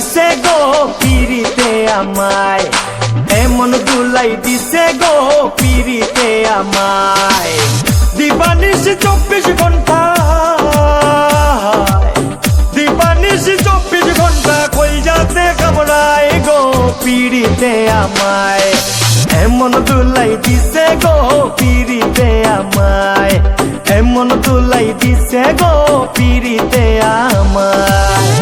দিছে গো পিরিতে আমায়, এমন দুলাই দিছে গো পিরিতে আমায়। দিবানিশ 24 ঘন্টা, দিবানিশ 24 ঘন্টা কইজাতে কামড়ায় গো পিরিতে আমায়, এমন দুলাই দিছে গো পিরিতে আমায়, এমন দুলাই দিছে গো পিরিতে আমায়।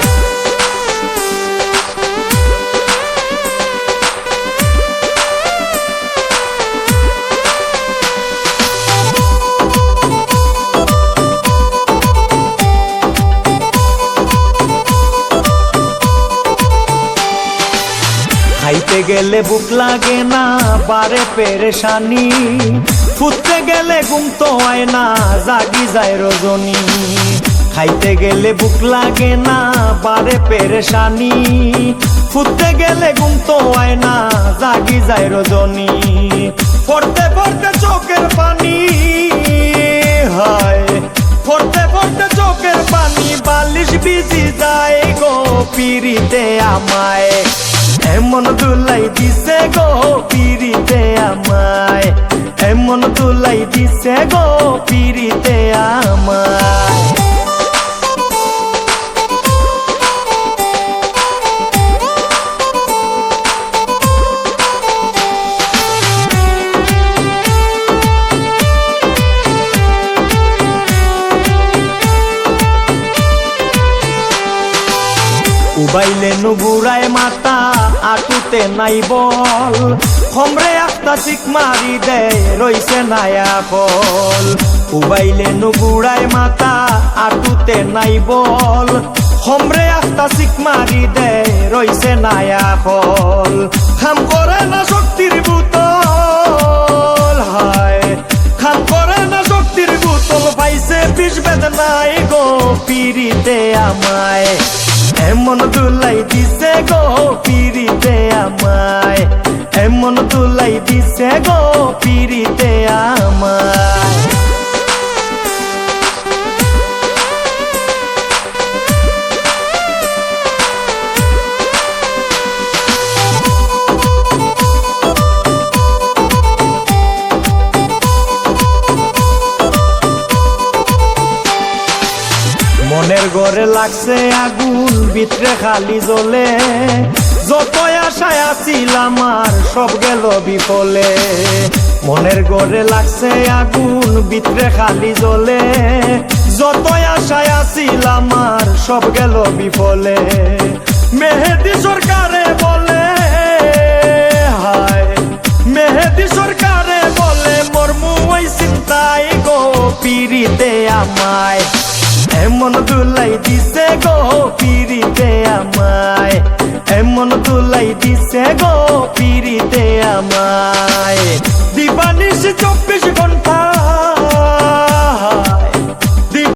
খাইতে গেলে বুক লাগে না বারে পেরেশানি, ফুটতে গেলে ঘুম তো হয় না জাগি যায় রজনী। খাইতে গেলে বুক লাগে না বারে পেরেশানি, ফুটতে গেলে ঘুম তো হয় না জাগি যায় রজনী। পড়তে পড়তে চোখের পানি হয়, পড়তে পড়তে চোখের পানি, বালিশ ভিজি যায় গো পিরিতে আমায়, এমন দুলাই দিছে গো পিরিতে আমায়, এমন দুলাই দিছে গো পিরিতে আমায়। উবাইলে নুগুড়ায় মাথা আটুতে নাই বল, খমরে একটা চিক মারি দেয় রইছে নায়া ফল। উবাইলে নুগুড়ায় মাথা আটুতে নাই বল, খমরে একটা চিক মারি দেয় রইছে নায়া ফল। খাম করে না শক্তির বুতল হায়, খাম করে না শক্তির বুতল, পাইছে বিষ বেদনাই গো পিরিতে আমায়, এমন দুলাই দিছে গো পিরিতে আমায়, এমন দুলাই দিছে গো পিরিতে আমায়। মনের ঘরে লাগছে আগুন ভিতরে খালি জ্বলে, যতই আশায় আছিলাম আর সব গেল বিফলে। মনের ঘরে লাগছে আগুন ভিতরে খালি জ্বলে, যতই আশায় আছিলাম আর সব গেল বিফলে। মেহেদি সরকারে বলে হায়, মেহেদি সরকারে বলে মরমু ওই চিন্তায় গো পিরিতে আমায়, এমন দুলাই দিছে গো পিরিতে আমায়, এমন দুলাই দিছে গো পিরিতে আমায়। দিবানিশ 24 ঘন্টা,